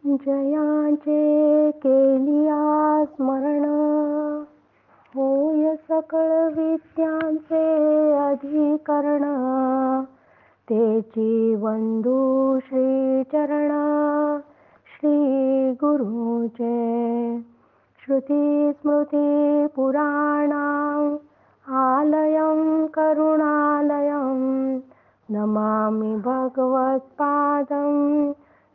जयाचे केलिया स्मरण, होय सकळ विद्यांचे अधिकरण. तेची वंदू श्रीचरण, श्री गुरुचे. श्रुती स्मृती पुराणां आलयं करुणालयं. नमामि भगवत्पादं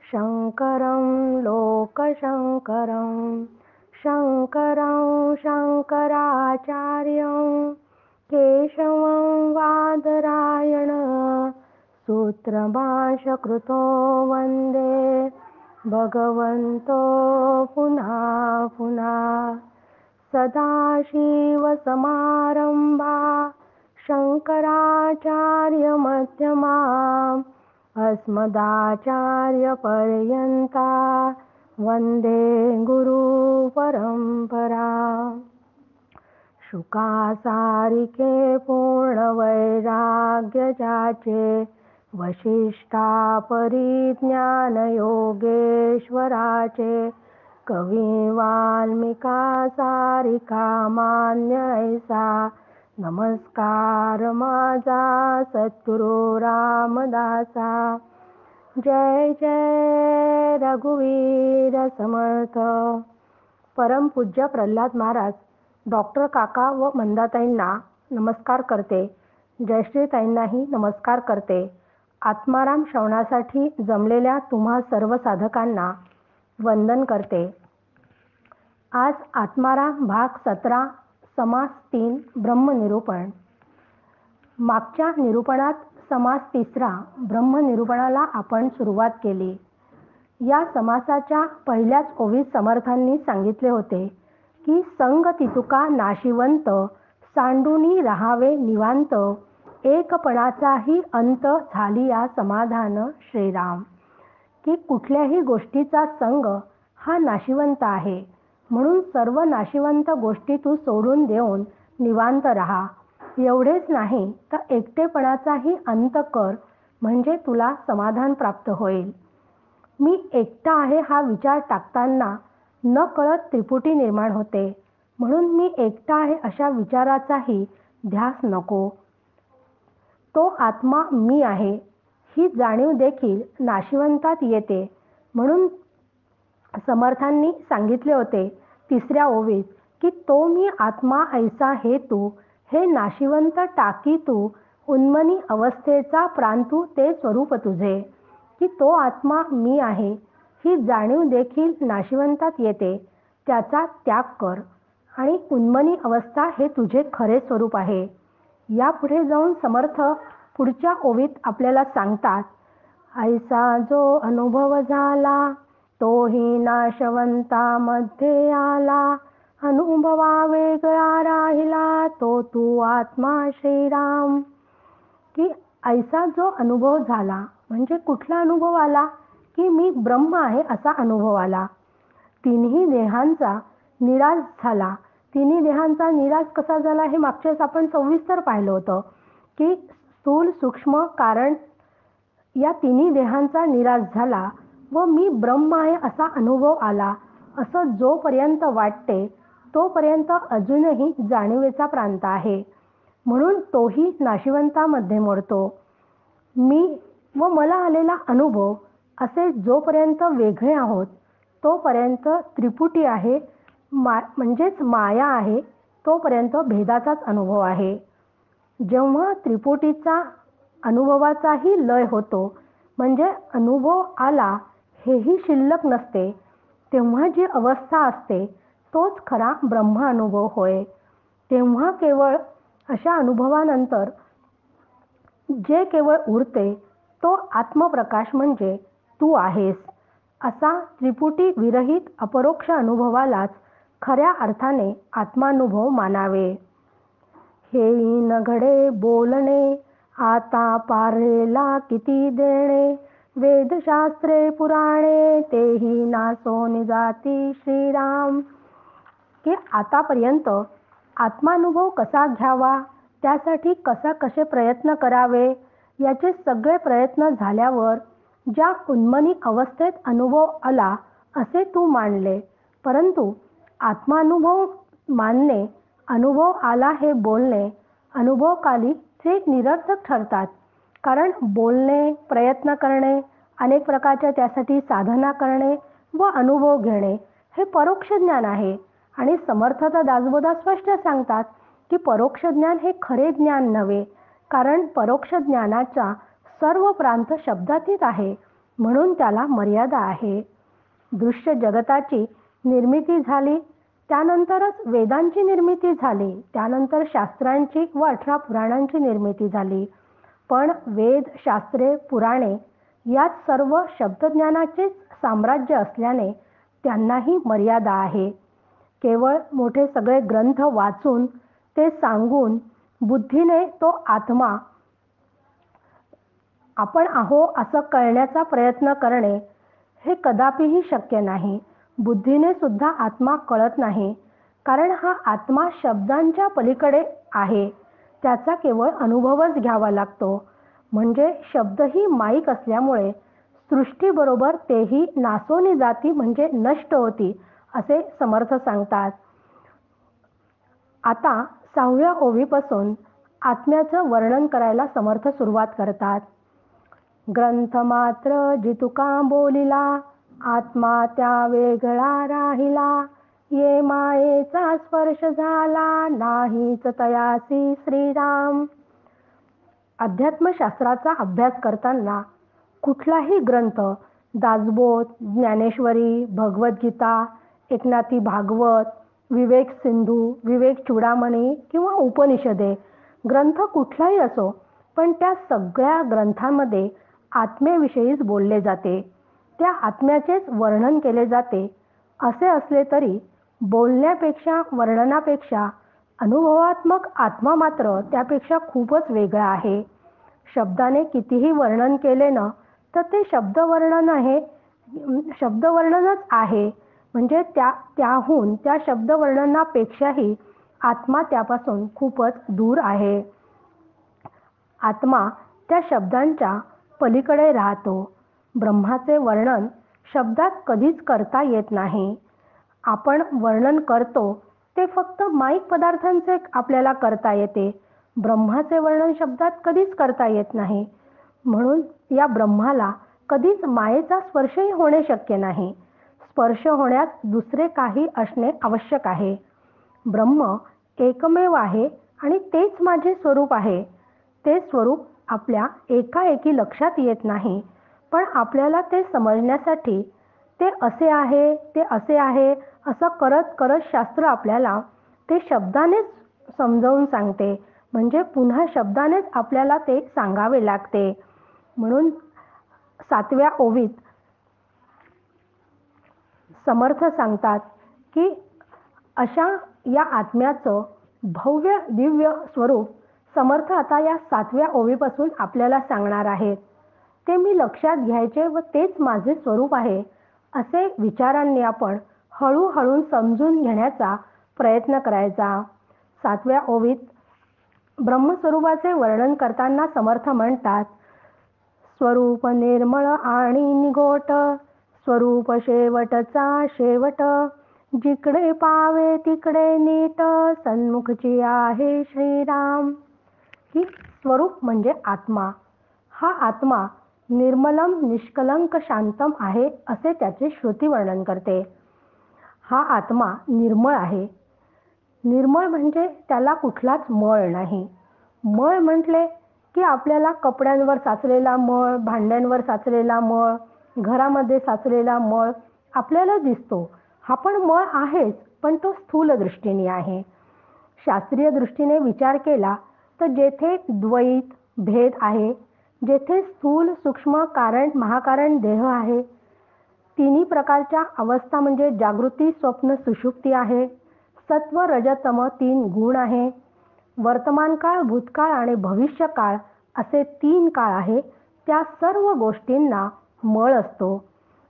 शंकरं लोकशंकरं. शंकरं शंकराचार्यं केशवं बादरायण. सूत्रभाष्यकृतो वन्दे भगवन्तो पुनः पुनः. सदाशिवसमारम्भा शंकराचार्यमध्यमाम्. अस्मदाचार्यपर्यन्ता वन्दे गुरुपरम्परा. शुकासारिके पूर्णवैराग्य जाचे, वसिष्ठा परिज्ञान योगेश्वराचे. कवी वाल्मिका सारिका मान्य ऐसा. नमस्कार माझा सद्गुरु रामदासा. जय जय रघुवीर समर्थ. परमपूज्य प्रल्हाद महाराज डॉक्टर काका व मंदाताईंना नमस्कार करते. जयश्रीताईंनाही नमस्कार करते. आत्माराम श्रवणासाठी जमलेल्या तुम्हा सर्व साधकांना वंदन करते. आज आत्माराम भाग 17 समास 3 ब्रह्मनिरूपण. मागच्या निरूपणात समास 3 ब्रह्मनिरूपणाला आपण सुरुवात केली. या समासाच्या पहिल्याच ओवीत समर्थांनी सांगितले होते की संग तितुका नाशिवंत, सांडूनी राहावे निवांत. एकपणाचाही अंत झाली या समाधान श्रीराम. की कुठल्याही गोष्टीचा संग हा नाशिवंत आहे, म्हणून सर्व नाशिवंत गोष्टी तू सोडून देऊन निवांत राहा. एवढेच नाही तर एकटेपणाचाही अंत कर, म्हणजे तुला समाधान प्राप्त होईल. मी एकटा आहे हा विचार टाकताना न कळत त्रिपुटी निर्माण होते, म्हणून मी एकटा आहे अशा विचाराचाही ध्यास नको. तो आत्मा मी आहे ही जाणीव देखील नाशिवंतात येते. म्हणून समर्थांनी सांगितले होते 3ऱ्या ओवीत की तो मी आत्मा ऐसा हे तू, हे नाशिवंत टाकी तू, उन्मनी अवस्थेचा प्रांतू ते स्वरूप तुझे. की तो आत्मा मी आहे ही जाणीव देखील नाशिवंतात येते, त्याचा त्याग कर आणि उन्मनी अवस्था हे तुझे खरे स्वरूप आहे. यापुढे जाऊन समर्थ पुढच्या ओवीत आपल्याला सांगतात, ऐसा जो अनुभव झाला तोही नाशवंतामध्ये आला. अनुभवा वेगळा राहिला तो तू आत्मा श्रीराम. की ऐसा जो अनुभव झाला म्हणजे कुठला अनुभव आला? की मी ब्रह्म आहे असा अनुभव आला. तिन्ही देहांचा निराश झाला. तिन्ही देहांचा निराश कसा झाला हे मागच्याच आपण सविस्तर पाहिलं होतं की स्थूल सूक्ष्म कारण या तिन्ही देहांचा निराश झाला व मी ब्रह्म आहे असा अनुभव आला. असं जोपर्यंत वाटते तोपर्यंत अजूनही जाणीवेचा प्रांत आहे, म्हणून तोही नाशिवंतामध्ये मोडतो. मी व मला आलेला अनुभव असे जोपर्यंत वेगळे आहोत तोपर्यंत त्रिपुटी आहे, म्हणजेच माया आहे, तोपर्यंत भेदाचाच अनुभव आहे. जेव्हा त्रिपुटीचा अनुभवाचाही लय होतो, म्हणजे अनुभव आला हेही शिल्लक नसते, तेव्हा जी अवस्था असते तोच खरा ब्रह्म अनुभव होय. तेव्हा केवळ अशा अनुभवानंतर जे केवळ उरते तो आत्मप्रकाश म्हणजे तू आहेस. असा त्रिपुटी विरहित अपरोक्ष अनुभवालाच खऱ्या अर्थाने आत्मानुभव मानावे. हेई न घडे बोलणे आता पारेला किती देणे. वेदशास्त्रे पुराणे तेही नासोनी जाती श्रीराम. की आतापर्यंत आत्मानुभव कसा घ्यावा, त्यासाठी कसे प्रयत्न करावे, याचे सगळे प्रयत्न झाल्यावर ज्या उन्मनी अवस्थेत अनुभव आला असे तू मानले, परंतु आत्मानुभव मानणे, अनुभव आला हे बोलणे, अनुभवकाली ते निरर्थक ठरतात. कारण बोलणे, प्रयत्न करणे, अनेक प्रकारच्या त्यासाठी साधना करणे व अनुभव घेणे हे परोक्ष ज्ञान आहे. आणि समर्थता दासबोधा स्पष्ट सांगतात की परोक्ष ज्ञान हे खरे ज्ञान नव्हे, कारण परोक्ष ज्ञानाचा सर्व प्रांत शब्दातीत आहे, म्हणून त्याला मर्यादा आहे. दृश्य जगताची निर्मिती झाली, त्यानंतरच वेदांची निर्मिती झाली, त्यानंतर शास्त्रांची व 18 पुराणांची निर्मिती झाली. पण वेद, शास्त्रे, पुराणे यात सर्व शब्दज्ञानाचे साम्राज्य असल्याने त्यांनाही मर्यादा आहे. केवळ मोठे सगळे ग्रंथ वाचून ते सांगून बुद्धीने तो आत्मा आपण आहो असं कळण्याचा प्रयत्न करणे हे कदापिही शक्य नाही. बुद्धीने सुद्धा आत्मा कळत नाही, कारण हा आत्मा शब्दांच्या पलीकडे आहे. त्याचा केवळ अनुभवच घ्यावा लागतो. म्हणजे शब्दही माईक असल्यामुळे सृष्टीबरोबर तेही नासोनी जाती, म्हणजे नष्ट होती, असे समर्थ सांगतात. आता 6व्या ओवीपासून आत्म्याचं वर्णन करायला समर्थ सुरुवात करतात. ग्रंथ मात्र जितुका बोलिला, आत्मा त्या वेगळा राहिला. ये मायेचा स्पर्श झाला, नाहीच तयासी श्रीराम. अध्यात्मशास्त्राचा अभ्यास करताना कुठलाही ग्रंथ, दासबोध, ज्ञानेश्वरी, भगवद्गीता, एकनाथी भागवत, विवेक सिंधू, विवेक चूडामणी किंवा उपनिषदे, ग्रंथ कुठलाही असो, पण त्या सगळ्या ग्रंथांमध्ये आत्म्याविषयीच बोलले जाते, त्या आत्म्याचेच वर्णन केले जाते. असे असले तरी बोलण्यापेक्षा, वर्णनापेक्षा अनुभवात्मक आत्मा मात्र त्यापेक्षा खूपच वेगळा आहे. शब्दाने कितीही वर्णन केले ना, तर ते शब्दवर्णन आहे, शब्दवर्णनच आहे. म्हणजे त्याहून, त्या शब्दवर्णनापेक्षाही आत्मा त्यापासून खूपच दूर आहे. आत्मा त्या शब्दांच्या पलीकडे राहतो. ब्रह्माचे वर्णन शब्दात कधीच करता येत नाही. आपण वर्णन करतो ते फक्त माईक पदार्थांचे आपल्याला करता येते. ब्रह्माचे वर्णन शब्दात कधीच करता येत नाही. म्हणून या ब्रह्माला कधीच मायेचा स्पर्शही होणे शक्य नाही. स्पर्श होण्यास दुसरे काही असणे आवश्यक आहे. ब्रह्म एकमेव आहे आणि तेच माझे स्वरूप आहे. ते स्वरूप आपल्या एकाएकी लक्षात येत नाही, पण आपल्याला ते समजण्यासाठी ते असे आहे, ते असे आहे असं करत करत शास्त्र आपल्याला ते शब्दानेच समजावून सांगते. म्हणजे पुन्हा शब्दानेच आपल्याला ते सांगावे लागते. म्हणून 7व्या ओवीत समर्थ सांगतात की अशा या आत्म्याचं भव्य दिव्य स्वरूप समर्थ आता या 7व्या ओवीपासून आपल्याला सांगणार आहेत. ते मी लक्षात घ्यायचे व तेच माझे स्वरूप आहे असे विचारांनी आपण हळूहळू समजून घेण्याचा प्रयत्न करायचा. 7व्या ओवीत ब्रह्मस्वरूपाचे वर्णन करताना समर्थ म्हणतात, स्वरूप निर्मळ आणि निगोट, स्वरूप शेवटचा शेवट, जिकडे पावे तिकडे नीट, सन्मुखची आहे श्रीराम. ही स्वरूप म्हणजे आत्मा. हा आत्मा निर्मलम निष्कलंक शांतम आहे असे त्याचे श्रुती वर्णन करते. हा आत्मा निर्मळ आहे. निर्मळ म्हणजे त्याला कुठलाच मळ नाही. मळ म्हटले की आपल्याला कपड्यांवर साचलेला मळ, भांड्यांवर साचलेला मळ, घरामध्ये साचलेला मळ आपल्याला दिसतो. हा पण मळ आहेच, पण तो स्थूल दृष्टीने आहे. शास्त्रीय दृष्टीने विचार केला तर जेथे द्वैत भेद आहे, जेथे स्थूल, सूक्ष्म, कारण, महाकारण देह आहे, तिन्ही प्रकारच्या अवस्था म्हणजे जागृती, स्वप्न, सुषुप्ती आहे, सत्व, रज, तम 3 गुण आहे, वर्तमान काळ, भूतकाळ आणि भविष्य काळ असे 3 काळ आहे. त्या सर्व गोष्टींना मळ असतो.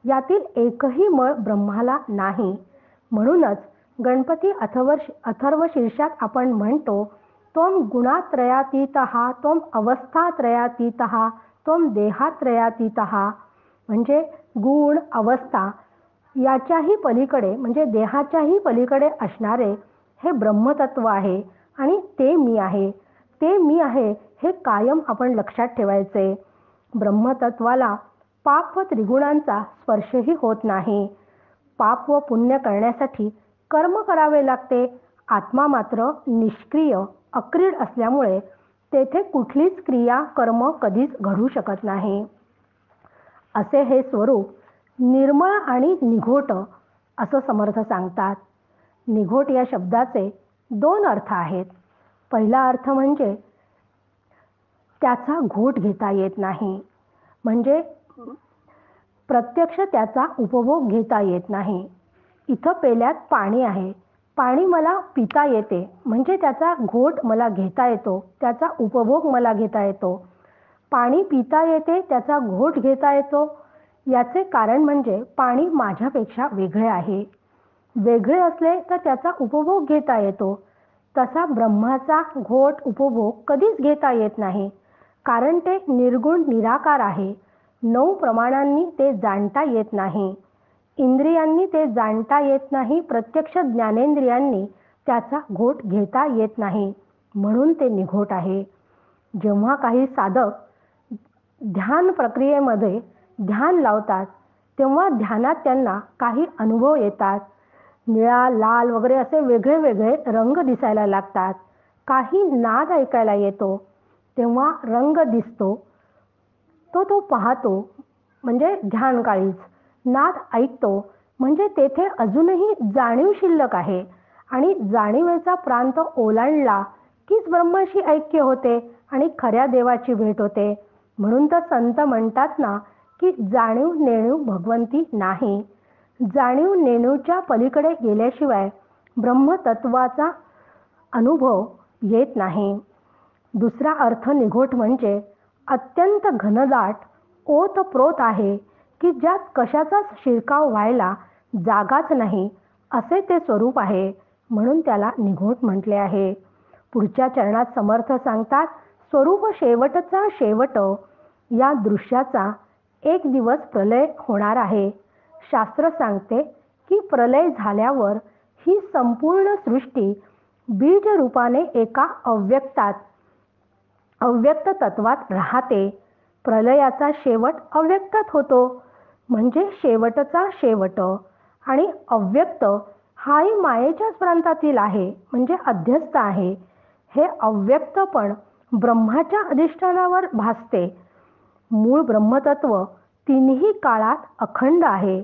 यातील एकही मळ ब्रह्माला नाही. म्हणूनच गणपती अथर्व शीर्षात आपण म्हणतो, त्वं गुणात्रयातीतः, त्वं अवस्थात्रयातीतः, त्वं देहात्रयातीतः. म्हणजे गुण, अवस्था याच्याही पलीकडे म्हणजे देहाच्याही पलीकडे असणारे हे ब्रह्मतत्व आहे आणि ते मी आहे. ते मी आहे हे कायम आपण लक्षात ठेवायचे. ब्रह्मतत्वाला पाप व त्रिगुणांचा स्पर्शही होत नाही. पाप व पुण्य करण्यासाठी कर्म करावे लागते. आत्मा मात्र निष्क्रिय अक्रीड असल्यामुळे तेथे कुठलीच क्रिया कर्म कधीच घडू शकत नाही. असे हे स्वरूप निर्मळ आणि निघोट असं समर्थ सांगतात. निघोट या शब्दाचे 2 अर्थ आहेत. पहिला अर्थ म्हणजे त्याचा घोट घेता येत नाही, म्हणजे प्रत्यक्ष त्याचा उपभोग घेता येत नाही. इथं पेल्यात पाणी आहे, पाणी मला पिता येते म्हणजे त्याचा घोट मला घेता येतो, त्याचा उपभोग मला घेता येतो. पाणी पिता येते, त्याचा घोट घेता येतो, याचे कारण म्हणजे पाणी माझ्यापेक्षा वेगळे आहे. वेगळे असले तर त्याचा उपभोग घेता येतो. तसा ब्रह्माचा घोट उपभोग कधीच घेता येत नाही, कारण ते निर्गुण निराकार आहे. 9 प्रमाणांनी ते जाणता येत नाही. इंद्रियांनी ते जाणता येत नाही. प्रत्यक्ष ज्ञानेंद्रियांनी त्याचा घोट घेता येत नाही, म्हणून ते निघोट आहे. जेव्हा काही साधक ध्यान प्रक्रियेमध्ये ध्यान लावतात तेव्हा ध्यानात त्यांना काही अनुभव येतात. निळा, लाल वगैरे असे वेगळे वेगळे रंग दिसायला लागतात. काही नाद ऐकायला येतो, तेव्हा रंग दिसतो, तो पाहतो म्हणजे ध्यानकाळीच. नाद ऐकतो म्हणजे तेथे अजूनही जाणीव शिल्लक आहे आणि जाणीवेचा प्रांत ओलांडला कीच ब्रह्माशी ऐक्य होते आणि खऱ्या देवाची भेट होते. म्हणून तर संत म्हणतात ना की जाणीव नेणीव भगवंती नाही. जाणीव नेणीवच्या पलीकडे गेल्याशिवाय ब्रह्मतत्वाचा अनुभव येत नाही. दुसरा अर्थ निघोट म्हणजे अत्यंत घनदाट ओतप्रोत आहे की ज्यात कशाचाच शिरकाव व्हायला जागाच नाही, असे ते स्वरूप आहे, म्हणून त्याला निघोट म्हटले आहे. पुढच्या चरणात समर्थ सांगतात, स्वरूप शेवटचा शेवट या दृश्याचा एक दिवस प्रलय होणार आहे. शास्त्र सांगते की प्रलय झाल्यावर ही संपूर्ण सृष्टी बीज रूपाने एका अव्यक्त तत्वात राहते. प्रलयाचा शेवट अव्यक्तात होतो, म्हणजे शेवटचा शेवट. आणि अव्यक्त हाही मायेच्याच प्रांतातील आहे, म्हणजे अध्यस्त आहे. हे अव्यक्तपण ब्रह्माच्या अधिष्ठानावर भासते. मूळ ब्रह्मतत्व तिन्ही काळात अखंड आहे.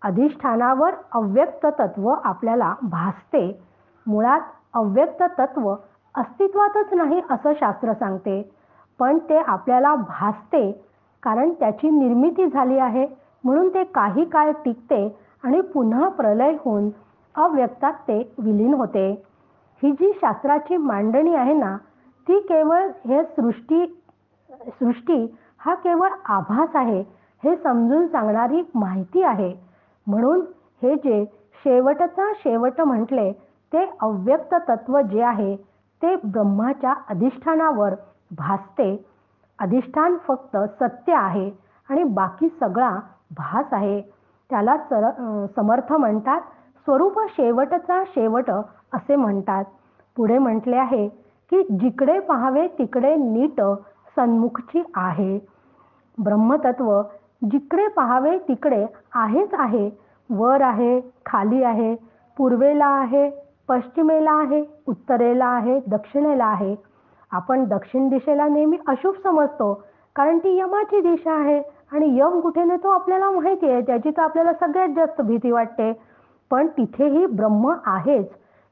अधिष्ठानावर अव्यक्त तत्व आपल्याला भासते. मुळात अव्यक्त तत्व अस्तित्वातच नाही असं शास्त्र सांगते, पण ते आपल्याला भासते कारण त्याची निर्मिती झाली आहे, म्हणून ते काही काळ टिकते आणि पुन्हा प्रलय होऊन अव्यक्तात ते विलीन होते. ही जी शास्त्राची मांडणी आहे ना, ती केवळ हे सृष्टी हा केवळ आभास आहे हे समजून सांगणारी माहिती आहे. म्हणून हे जे शेवटचा शेवट म्हटले ते अव्यक्त तत्व जे आहे ते ब्रह्माच्या अधिष्ठानावर भासते. अधिष्ठान फक्त सत्य आहे आणि बाकी सगळा भास आहे. त्याला समर्थ म्हणतात स्वरूप शेवटचा शेवट असे म्हणतात. पुढे म्हटले आहे की जिकडे पाहावे तिकडे नीट सन्मुखची आहे. ब्रह्मतत्व जिकडे पाहावे तिकडे आहेच आहे. वर आहे, खाली आहे, पूर्वेला आहे, पश्चिमेला आहे, उत्तरेला आहे, दक्षिणेला आहे. आपण दक्षिण दिशेला नेहमी अशुभ समजतो, कारण ती यमाची दिशा आहे आणि यम कुठे नेतो आपल्याला माहिती आहे, त्याची तर आपल्याला सगळ्यात जास्त भीती वाटते. पण तिथेही ब्रह्म आहेच,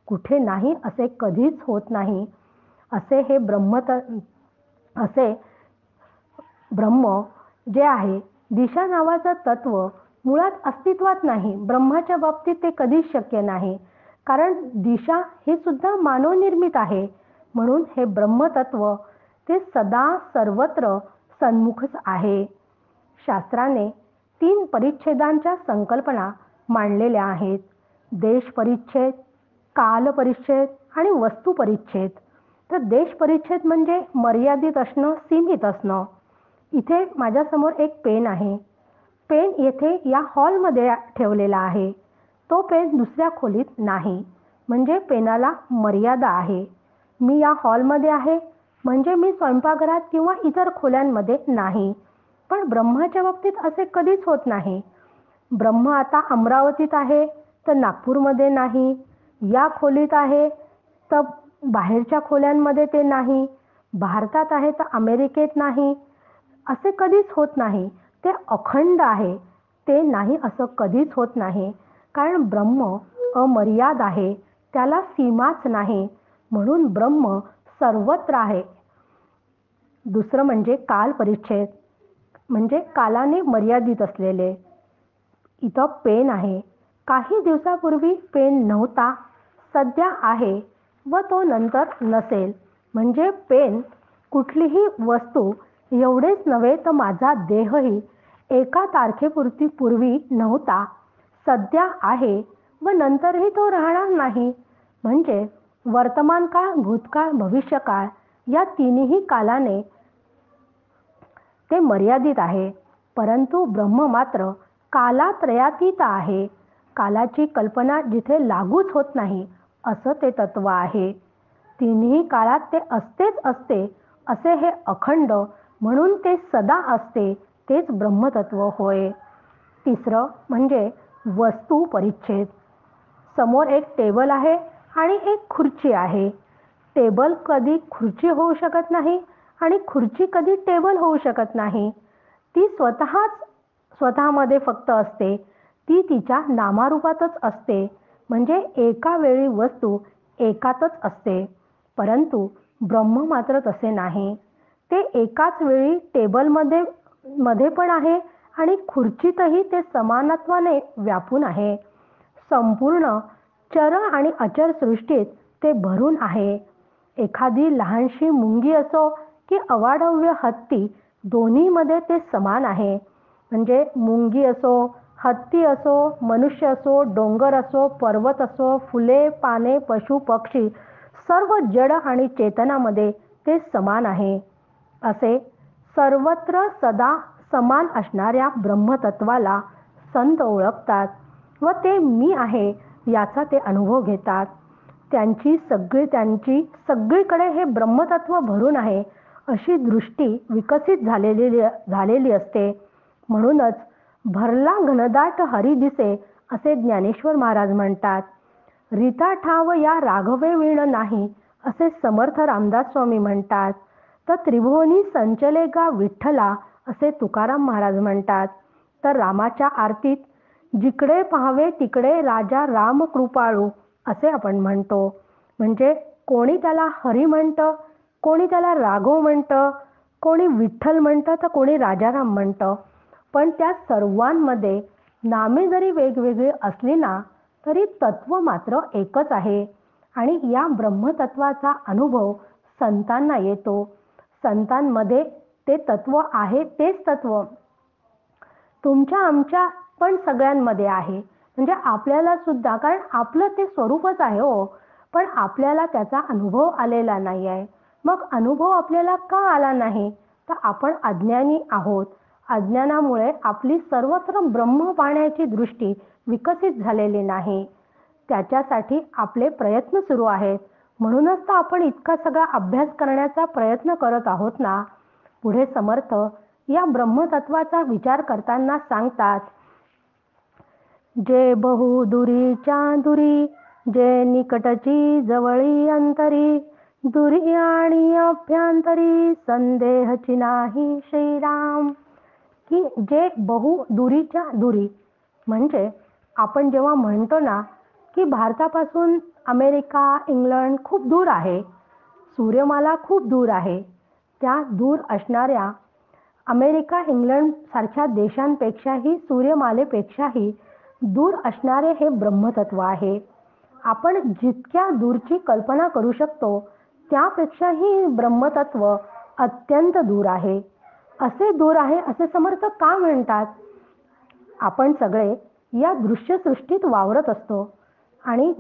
कुठे नाही असे कधीच होत नाही. असे हे असे ब्रह्म जे आहे, दिशा नावाचं तत्व मुळात अस्तित्वात नाही. ब्रह्माच्या बाबतीत ते कधीच शक्य नाही, कारण दिशा हे सुद्धा मानवनिर्मित आहे. म्हणून हे ब्रह्मतत्व ते सदा सर्वत्र सन्मुखच आहे. शास्त्राने 3 परिच्छेदांच्या संकल्पना मांडलेल्या आहेत. देश परिच्छेद, काल परिच्छेद आणि वस्तू परिच्छेद. तर देश परिच्छेद म्हणजे मर्यादित असणं, सीमित असणं. इथे माझ्यासमोर एक पेन आहे, पेन येथे या हॉलमध्ये ठेवलेला आहे, तो पेन दुसऱ्या खोलीत नाही, म्हणजे पेनाला मर्यादा आहे. मी या हॉलमध्ये आहे म्हणजे मी स्वयंपाकघरात किंवा इतर खोल्यांमध्ये नाही. पण ब्रह्माच्या बाबतीत असे कधीच होत नाही. ब्रह्म आता अमरावतीत आहे तर नागपूरमध्ये नाही, या खोलीत आहे तर बाहेरच्या खोल्यांमध्ये ते नाही, भारतात आहे तर अमेरिकेत नाही, असे कधीच होत नाही. ते अखंड आहे, ते नाही असं कधीच होत नाही. कारण ब्रह्म अमर्याद आहे, त्याला सीमाच नाही, म्हणून ब्रह्म सर्वत्र आहे. दुसरं म्हणजे काल परिच्छेद, म्हणजे कालाने मर्यादित असलेले. इथं पेन आहे, काही दिवसापूर्वी पेन नव्हता, सध्या आहे व तो नंतर नसेल. म्हणजे पेन कुठलीही वस्तू एवढेच नव्हे तर माझा देहही एका तारखेपुरती पूर्वी नव्हता, सध्या आहे व नंतरही तो राहणार नाही. म्हणजे वर्तमान काळ, भूतकाळ, भविष्यकाळ या तिन्ही कालाने ते मर्यादित आहे. परंतु ब्रह्म मात्र कालात्रयातीत आहे. कालाची कल्पना जिथे लागूच होत नाही असं ते तत्व आहे. तिन्ही काळात ते असतेच असते असे हे अखंड, म्हणून ते सदा असते, तेच ब्रह्मतत्व होय. तिसरं म्हणजे वस्तू परिच्छेद. समोर एक टेबल आहे आणि एक खुर्ची आहे. टेबल कधी खुर्ची होऊ शकत नाही आणि खुर्ची कधी टेबल होऊ शकत नाही. ती स्वतःमध्ये फक्त असते, ती तिच्या नामारूपातच असते. म्हणजे एका वेळी वस्तू एकातच असते. परंतु ब्रह्म मात्र तसे नाही, ते एकाच वेळी टेबलमध्ये पण आहे आणि खुर्चीतही ते समानत्वाने व्यापून आहे. संपूर्ण चर आणि अचर सृष्टीत ते भरून आहे. एखादी लहानशी मुंगी असो की अवाढव्य हत्ती, दोन्हीमध्ये ते समान आहे. म्हणजे मुंगी असो, हत्ती असो, मनुष्य असो, डोंगर असो, पर्वत असो, फुले, पाने, पशु, पक्षी, सर्व जड आणि चेतनामध्ये ते समान आहे. असे सर्वत्र सदा समान असणाऱ्या ब्रह्मतत्वाला संत ओळखतात व ते मी आहे याचा ते अनुभव घेतात. त्यांची सगळीकडे हे ब्रह्मतत्व भरून आहे अशी दृष्टी विकसित झालेली असते. म्हणूनच भरला घनदाट हरी दिसे असे ज्ञानेश्वर महाराज म्हणतात. रीता ठाव या राघवे वीण नाही असे समर्थ रामदास स्वामी म्हणतात. तर त्रिभुवनी संचले गा विठ्ठला असे तुकाराम महाराज म्हणतात. तर रामाच्या आरतीत जिकडे पाहावे तिकडे राजा राम कृपाळू असे आपण म्हणतो. म्हणजे कोणी त्याला हरी म्हणतं, कोणी त्याला राघव म्हणतं, कोणी विठ्ठल म्हणतं तर कोणी राजाराम म्हणतं. पण त्या सर्वांमध्ये नामे जरी वेगवेगळी असली ना तरी तत्व मात्र एकच आहे. आणि या ब्रह्मतत्वाचा अनुभव संतांना येतो. संतांमध्ये ते तत्व आहे, तेच तत्व तुमच्या आमच्या पण सगळ्यांमध्ये आहे. म्हणजे आपल्याला सुद्धा, कारण आपलं ते स्वरूपच आहे हो, पण आपल्याला त्याचा अनुभव आलेला नाही आहे. मग अनुभव आपल्याला का आला नाही तर आपण अज्ञानी आहोत. अज्ञानामुळे आपली सर्वत्र ब्रह्म पाहण्याची दृष्टी विकसित झालेली नाही. त्याच्यासाठी आपले प्रयत्न सुरू आहेत. म्हणूनच तर आपण इतका सगळा अभ्यास करण्याचा प्रयत्न करत आहोत ना. पुढे समर्थ या ब्रह्मतत्वाचा विचार करताना सांगतात, जे बहु दुरीच्या दुरी, जे निकटची जवळी अंतरी, दुरी आणि अभ्यंतरी संदेहची नाही श्रीराम. की जे बहु दुरीच्या दुरी, म्हणजे आपण जेव्हा म्हणतो ना की भारतापासून अमेरिका, इंग्लंड खूप दूर आहे, सूर्यमाला खूप दूर आहे, त्या दूर असणाऱ्या अमेरिका, इंग्लंड सारख्या देशांपेक्षाही, सूर्यमालेपेक्षाही दूर असणारे हे ब्रह्मतत्व आहे. आपण जितक्या दूरची कल्पना करू शकतो त्यापेक्षाही ब्रह्मतत्व अत्यंत दूर आहे. असे दूर आहे असे समर्थ का म्हणतात? आपण सगळे या दृश्यसृष्टीत वावरत असतो आणि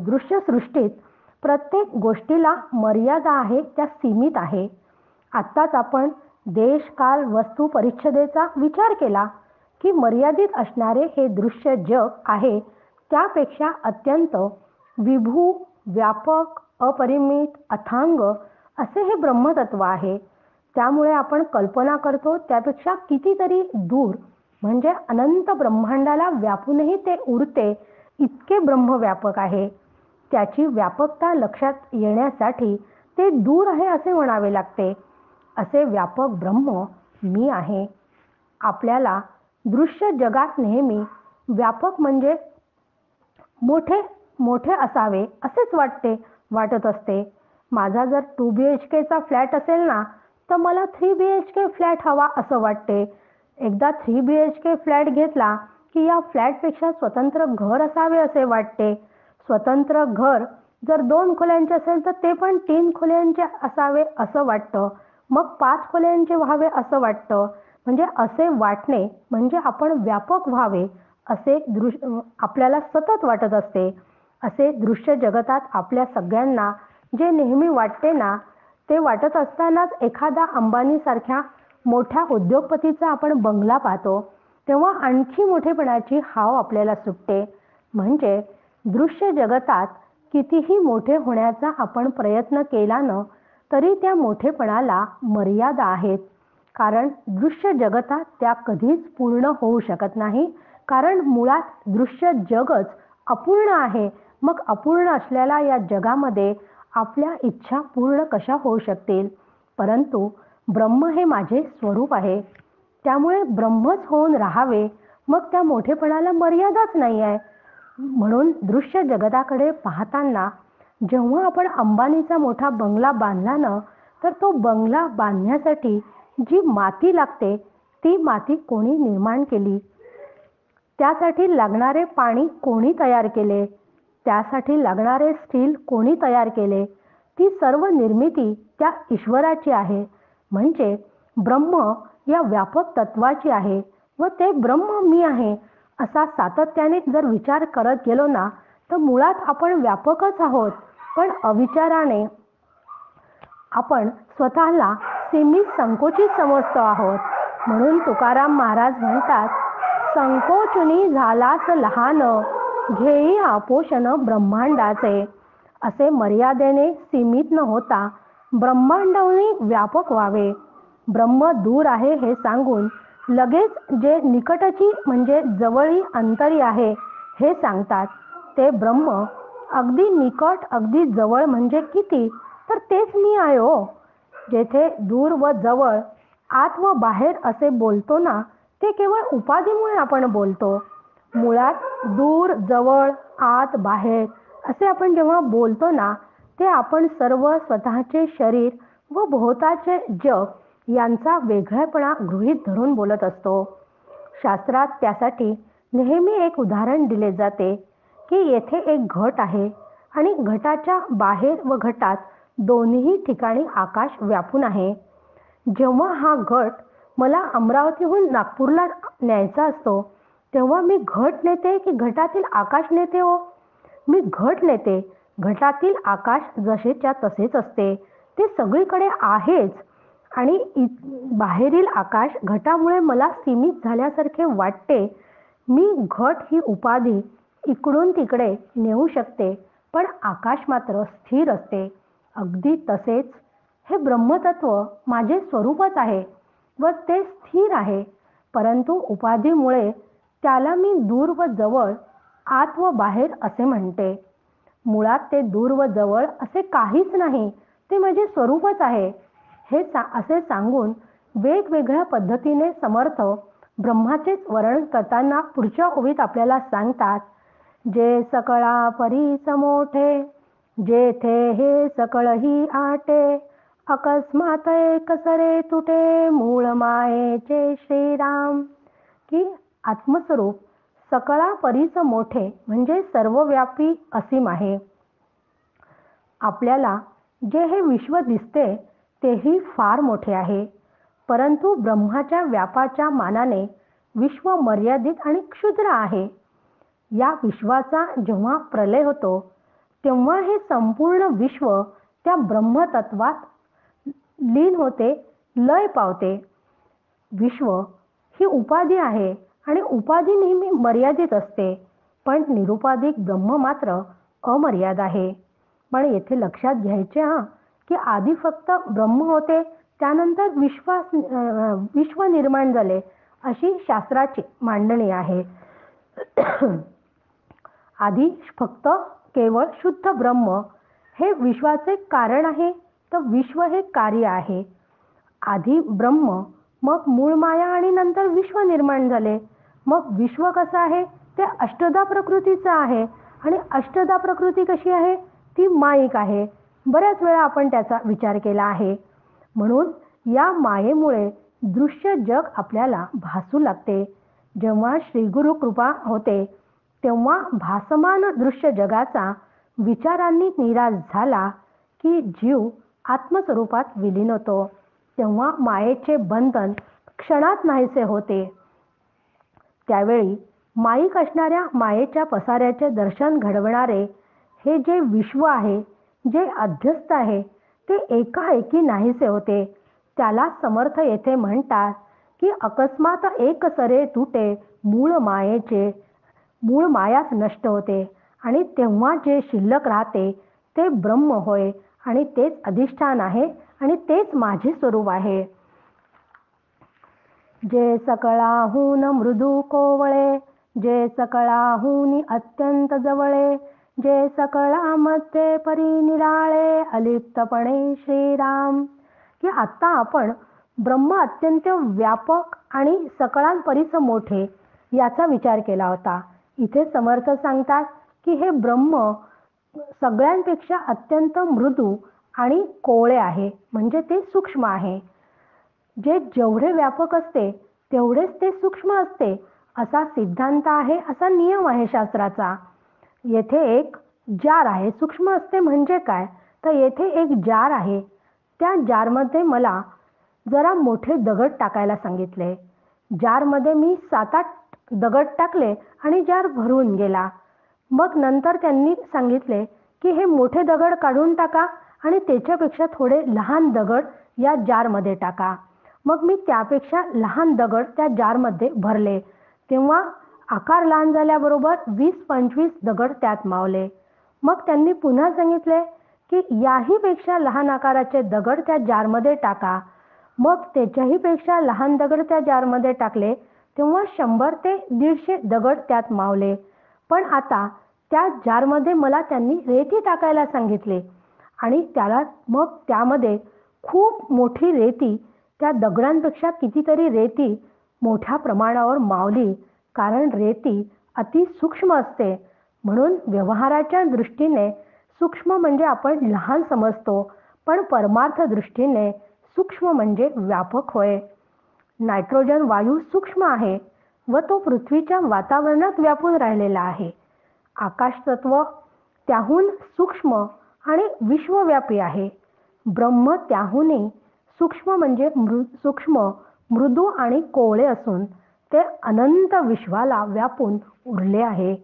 दृश्यसृष्टीत प्रत्येक गोष्टीला मर्यादा आहे, त्या सीमित आहे. आत्ताच आपण देश काल वस्तू परिच्छदेचा विचार केला की मर्यादित असणारे हे दृश्य जग आहे त्यापेक्षा अत्यंत विभू, व्यापक, अपरिमित, अथांग असे हे ब्रह्मतत्व आहे. त्यामुळे आपण कल्पना करतो त्यापेक्षा कितीतरी दूर म्हणजे अनंत ब्रह्मांडाला व्यापूनही ते उरते इतके ब्रह्म व्यापक आहे. त्याची व्यापकता लक्षात येण्यासाठी ते दूर आहे असे म्हणावे लागते. असे व्यापक ब्रह्म मी आहे. आपल्याला दृश्य जगात नेहमी व्यापक म्हणजे मोठे मोठे असावे असेच वाटत असते. माझा जर 2 BHK चा फ्लॅट असेल ना तर मला 3 BHK फ्लॅट हवा असं वाटते. एकदा 3 BHK फ्लॅट घेतला की या फ्लॅटपेक्षा स्वतंत्र घर असावे असे वाटते. स्वतंत्र घर जर 2 खोल्यांचे असेल तर ते पण 3 खोल्यांचे असावे असं वाटतं. मग 5 खोल्यांचे व्हावे असं वाटतं. म्हणजे असे वाटणे म्हणजे आपण व्यापक व्हावे असे आपल्याला सतत वाटत असते. असे दृश्य जगतात आपल्या सगळ्यांना जे नेहमी वाटते ना ते वाटत असतानाच एखादा अंबानीसारख्या मोठ्या उद्योगपतीचा आपण बंगला पाहतो तेव्हा आणखी मोठेपणाची हाव आपल्याला सुटते. म्हणजे दृश्य जगतात कितीही मोठे होण्याचा आपण प्रयत्न केला न तरी त्या मोठेपणाला मर्यादा आहेत. कारण दृश्य जगतात त्या कधीच पूर्ण होऊ शकत नाही. कारण मुळात दृश्य जगच अपूर्ण आहे. मग अपूर्ण असलेल्या या जगामध्ये आपल्या इच्छा पूर्ण कशा होऊ शकतील. परंतु ब्रह्म हे माझे स्वरूप आहे. त्यामुळे ब्रह्मच होऊन राहावे. मग त्या मोठेपणाला मर्यादाच नाही आहे. म्हणून दृश्य जगताकडे पाहताना जेव्हा आपण अंबानीचा मोठा बंगला बांधला न तर तो बंगला बांधण्यासाठी जी माती लागते ती माती कोणी निर्माण केली, त्यासाठी लागणारे पाणी कोणी तयार केले, त्यासाठी लागणारे स्टील कोणी तयार केले, ती सर्व निर्मिती त्या ईश्वराची आहे. म्हणजे ब्रह्म या व्यापक तत्वाची आहे व ते ब्रह्म मी आहे असा सातत्याने जर विचार करत गेलो ना तर मुळात आपण व्यापकच आहोत. पण अविचाराने आपण स्वतःला सीमित संकोचित समजतो आहोत. म्हणून तुकाराम महाराज म्हणतात, संकोचुनी झालाच लहान, घेई आपोषण ब्रह्मांडाचे. असे मर्यादेने सीमित न होता ब्रह्मांडाहून व्यापक व्हावे. ब्रह्म दूर आहे हे सांगून लगेच जे निकटची म्हणजे जवळी अंतरी आहे हे सांगतात. ते ब्रह्म अगदी निकट अगदी जवळ म्हणजे किती तर तेच मी आहे हो. जेथे दूर व जवळ, आत व बाहेर असे बोलतो ना ते केवळ उपाधीमुळे आपण बोलतो. मुळात दूर, जवळ, आत, बाहेर असे आपण जेव्हा बोलतो ना ते आपण सर्व स्वतःचे शरीर व भोवताचे जग यांचा वेगळेपणा गृहीत धरून बोलत असतो. शास्त्रात त्यासाठी नेहमी एक उदाहरण दिले जाते की येथे एक घट आहे आणि घटाच्या बाहेर व घटात दोन्ही ठिकाणी आकाश व्यापून आहे. जेव्हा हा घट मला अमरावतीहून नागपूरला न्यायचा असतो तेव्हा मी घट नेते की घटातील आकाश नेते हो? मी घट नेते. घटातील आकाश जसेच्या तसेच असते. ते सगळीकडे आहेच आणि बाहेरील आकाश घटामुळे मला सीमित झाल्यासारखे वाटते. मी घट ही उपाधी इकडून तिकडे नेऊ शकते पण आकाश मात्र स्थिर असते. अगदी तसेच हे ब्रह्मतत्व माझे स्वरूपच आहे व ते स्थिर आहे. परंतु उपाधीमुळे त्याला मी दूर व जवळ, आत व बाहेर असे म्हणते. मुळात ते दूर व जवळ असे काहीच नाही. ते माझे स्वरूपच आहे हे असे सांगून वेगवेगळ्या पद्धतीने समर्थ ब्रह्माचेच वर्णन करताना पुढच्या ओवीत आपल्याला सांगतात, जे सकळा परीस मोठे, जेथे हे सकळही आटे, अकस्मात एक सरे तुटे, मूळ मायेचे श्रीराम. की आत्मस्वरूप सकळा परीस मोठे म्हणजे सर्वव्यापी असीम आहे. आपल्याला जे हे विश्व दिसते तेही फार मोठे आहे. परंतु ब्रह्माच्या व्यापाच्या मानाने विश्व मर्यादित आणि क्षुद्र आहे. या विश्वाचा जेव्हा प्रलय होतो तेव्हा हे संपूर्ण विश्व त्या ब्रह्मतत्वात लीन होते. लय पावते. विश्व ही उपाधी आहे आणि उपाधी नेहमी मर्यादित असते, पण निरुपाधिक ब्रह्म मात्र अमर्याद आहे. पण येथे लक्षात घ्यायचे की आधी फक्त ब्रह्म होते, त्यानंतर विश्व निर्माण झाले, अशी शास्त्राची मांडणी आहे. आधी फक्त केवळ शुद्ध ब्रह्म हे विश्वाचे कारण आहे, तर विश्व हे कार्य आहे. आधी ब्रह्म, मग मूळ माया आणि नंतर विश्व निर्माण झाले. मग विश्व कसं आहे, ते अष्टधा प्रकृतीचं आहे आणि अष्टधा प्रकृती कशी आहे, ती माईक आहे. बऱ्याच वेळा आपण त्याचा विचार केला आहे. म्हणून या मायेमुळे दृश्य जग आपल्याला भासू लागते. जेव्हा श्रीगुरु कृपा होते तेव्हा भासमान दृश्य जगाचा विचारांनी निराश झाला की जीव आत्मस्वरूपात विलीन होतो. तेव्हा मायेचे बंधन क्षणात नाहीसे होते. त्यावेळी माईक असणाऱ्या मायेच्या पसाऱ्याचे दर्शन घडवणारे हे जे विश्व आहे, जे अध्यस्त आहे, ते एकाएकी नाहीसे होते. त्याला समर्थ येथे म्हणतात की अकस्मात एक सरे तुटे मूळ मायाच नष्ट होते आणि तेव्हा जे शिल्लक राहते ते ब्रह्म होय आणि तेच अधिष्ठान आहे आणि तेच माझे स्वरूप आहे. जे सकळाहून मृदू कोवळे, जे सकळाहून अत्यंत जवळे, जे सकळामध्ये परिनिराळे अलिप्तपणे श्रीराम. की आता आपण ब्रह्म अत्यंत व्यापक आणि सकळांपरीच मोठे याचा विचार केला होता. इथे समर्थ सांगतात की हे ब्रह्म सगळ्यांपेक्षा अत्यंत मृदू आणि कोवळे आहे, म्हणजे ते सूक्ष्म आहे. जे जेवढे व्यापक असते तेवढेच ते सूक्ष्म असते, असा सिद्धांत आहे, असा नियम आहे शास्त्राचा. येथे एक जार आहे. सूक्ष्म असते म्हणजे काय, तर येथे एक जार आहे. त्या जारमध्ये मला जरा मोठे दगड टाकायला सांगितले. जारमध्ये मी 7-8 दगड टाकले आणि जार भरून गेला. मग नंतर त्यांनी सांगितले की हे मोठे दगड काढून टाका आणि त्याच्यापेक्षा थोडे लहान दगड या जारमध्ये टाका. मग मी त्यापेक्षा लहान दगड त्या जारमध्ये भरले. तेव्हा आकार लहान झाल्याबरोबर 20-25 दगड त्यात मावले. मग त्यांनी पुन्हा सांगितले की याही पेक्षा लहान आकाराचे दगड त्या जारमध्ये टाका. मग त्याच्याही पेक्षा लहान दगड त्या जारमध्ये टाकले, तेव्हा 100 ते 150 दगड त्यात मावले. पण आता त्या जारमध्ये मला त्यांनी रेती टाकायला सांगितले आणि मग त्यामध्ये खूप मोठी रेती, त्या दगडांपेक्षा कितीतरी रेती मोठ्या प्रमाणावर मावली. कारण रेती अति सूक्ष्म असते. म्हणून व्यवहाराच्या दृष्टीने सूक्ष्म म्हणजे आपण लहान समजतो, पण परमार्थ दृष्टीने सूक्ष्म म्हणजे व्यापक होय. नायट्रोजन वायू सूक्ष्म आहे व तो पृथ्वीच्या वातावरणात व्यापून राहिलेला आहे. आकाश तत्व त्याहून सूक्ष्म आणि विश्वव्यापी आहे. ब्रह्म त्याहूनही सूक्ष्म म्हणजे सूक्ष्म, मृदू आणि कोवळे असून ते अनंत विश्वाला व्यापून उरले आहे.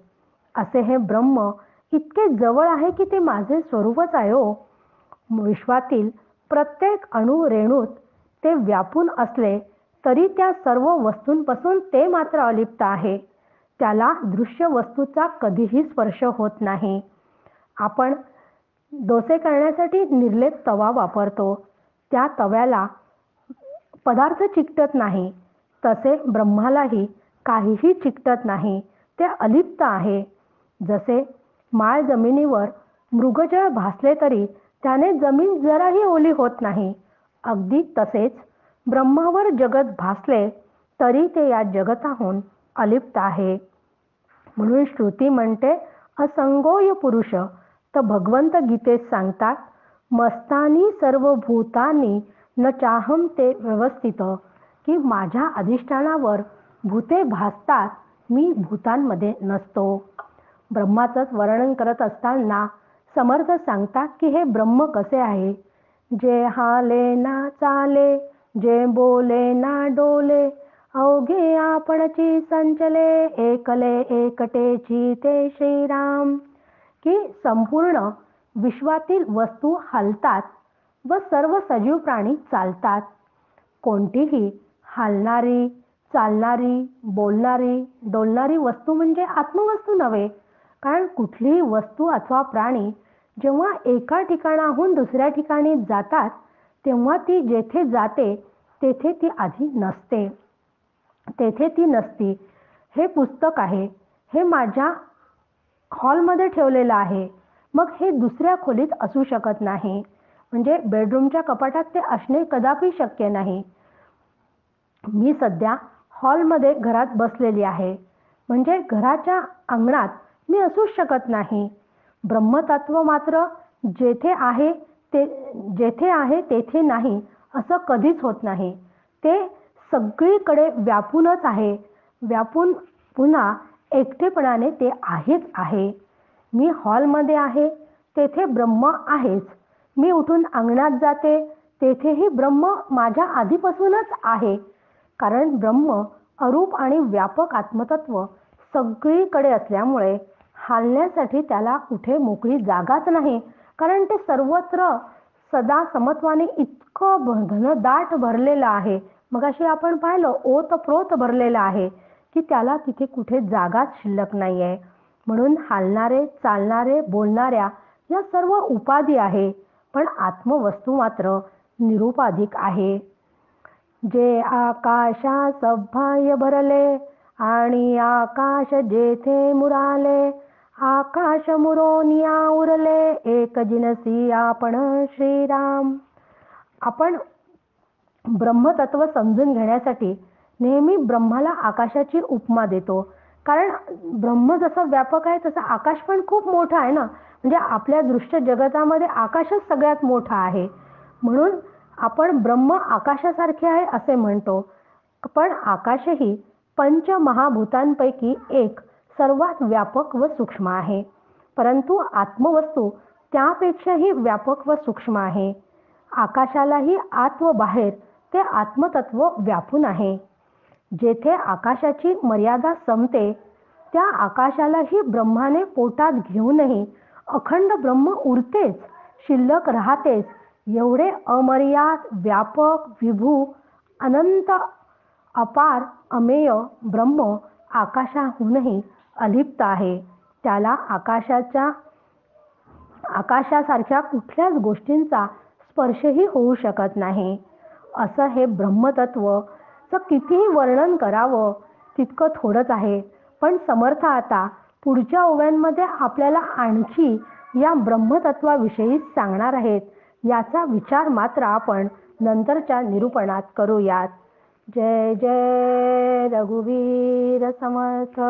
असे हे ब्रह्म इतके जवळ आहे की ते माझे स्वरूपच आहे हो. विश्वातील प्रत्येक अणु रेणूत ते व्यापून असले तरी त्या सर्व वस्तूंपासून ते मात्र अलिप्त आहे. त्याला दृश्य वस्तूचा कधीही स्पर्श होत नाही. आपण डोसे करण्यासाठी निर्लेप तवा वापरतो, त्या तव्याला पदार्थ चिकटत नाही. तसे ब्रह्मालाही काहीही चिकटत नाही, ते अलिप्त आहे. जसे माळ जमिनीवर मृगजळ भासले तरी त्याने जमीन जराही ओली होत नाही, अगदी तसेच ब्रह्मावर जगत भासले तरी ते या जगताहून अलिप्त आहे. म्हणून श्रुती म्हणते असंगोय पुरुष, तर भगवंत गीतेत सांगतात मस्तानी सर्व भूतानी न चाहम ते व्यवस्थित, की माझ्या अधिष्ठानावर भूते भासतात, मी भूतांमध्ये नसतो. ब्रह्माचंच वर्णन करत असताना समर्थ सांगतात की हे ब्रह्म कसे आहे. जे हाले ना चाले, जे बोले ना डोले, अवघे आपणची संचले, एकले एकटेची ते श्रीराम. की संपूर्ण विश्वातील वस्तू हलतात व सर्व सजीव प्राणी चालतात, कोणतीही हालणारी, चालणारी, बोलणारी, डोलणारी वस्तू म्हणजे आत्मवस्तू नव्हे. कारण कुठलीही वस्तू अथवा प्राणी जेव्हा एका ठिकाणाहून दुसऱ्या ठिकाणी जातात तेव्हा ती जेथे जाते तेथे ती आधी नसते, तेथे ती नसती. हे पुस्तक आहे, हे माझ्या हॉलमध्ये ठेवलेलं आहे, मग हे दुसऱ्या खोलीत असू शकत नाही. म्हणजे बेडरूमच्या कपाटात ते असणे कदापि शक्य नाही. मी सध्या हॉलमध्ये घरात बसलेली आहे, म्हणजे घराच्या अंगणात मी असूच शकत नाही. ब्रह्मतत्व मात्र जेथे आहे तेथे नाही असं कधीच होत नाही. ते सगळीकडे व्यापूनच आहे. व्यापून पुन्हा एकटेपणाने ते आहेच आहे. मी हॉलमध्ये आहे, तेथे ब्रह्म आहेच. मी उठून अंगणात जाते, तेथेही ब्रह्म माझ्या आधीपासूनच आहे. कारण ब्रह्म अरूप आणि व्यापक आत्मतत्व सगळीकडे असल्यामुळे हालण्यासाठी त्याला कुठे मोकळी जागाच नाही. कारण ते सर्वत्र सदा समत्वाने इतकं घनदाट भरलेलं आहे. मगाशी आपण पाहिलं ओतप्रोत भरलेलं आहे की त्याला तिथे कुठे जागाच शिल्लक नाही आहे. म्हणून हालणारे, चालणारे, बोलणाऱ्या या सर्व उपाधी आहे, पण आत्मवस्तू मात्र निरुपाधिक आहे. जे आकाशा सभाय भरले आणि आकाश जेथे मुराले, आकाश मुरोनिया उरले एक जिनसी आपण श्रीराम. आपण ब्रह्मतत्व समजून घेण्यासाठी नेहमी ब्रह्माला आकाशाची उपमा देतो. कारण ब्रह्म जसं व्यापक आहे तसं आकाश पण खूप मोठं आहे ना. म्हणजे आपल्या दृश्य जगतामध्ये आकाशच सगळ्यात मोठा आहे. म्हणून आपण ब्रह्म आकाशासारखे आहे असे म्हणतो. पण आकाशही पंचमहाभूतांपैकी एक सर्वात व्यापक व सूक्ष्म आहे. परंतु आत्मवस्तू त्यापेक्षाही व्यापक व सूक्ष्म आहे. आकाशालाही आत व बाहेर ते आत्मतत्व व्यापून आहे. जेथे आकाशाची मर्यादा संपते त्या आकाशालाही ब्रह्माने पोटात घेऊनही अखंड ब्रह्म उरतेच, शिल्लक राहतेच. एवढे अमर्याद, व्यापक, विभू, अनंत, अपार, अमेय ब्रह्म आकाशाहूनही अलिप्त आहे. त्याला आकाशासारख्या कुठल्याच गोष्टींचा स्पर्शही होऊ शकत नाही. असं हे ब्रह्मतत्वचं कितीही वर्णन करावं तितकं थोडंच आहे. पण समर्थ आता पुढच्या ओव्यांमध्ये आपल्याला आणखी या ब्रह्मतत्वाविषयी सांगणार आहेत. याचा विचार मात्र आपण नंतरच्या निरूपणात करूयात. जय जय रघुवीर समर्थ.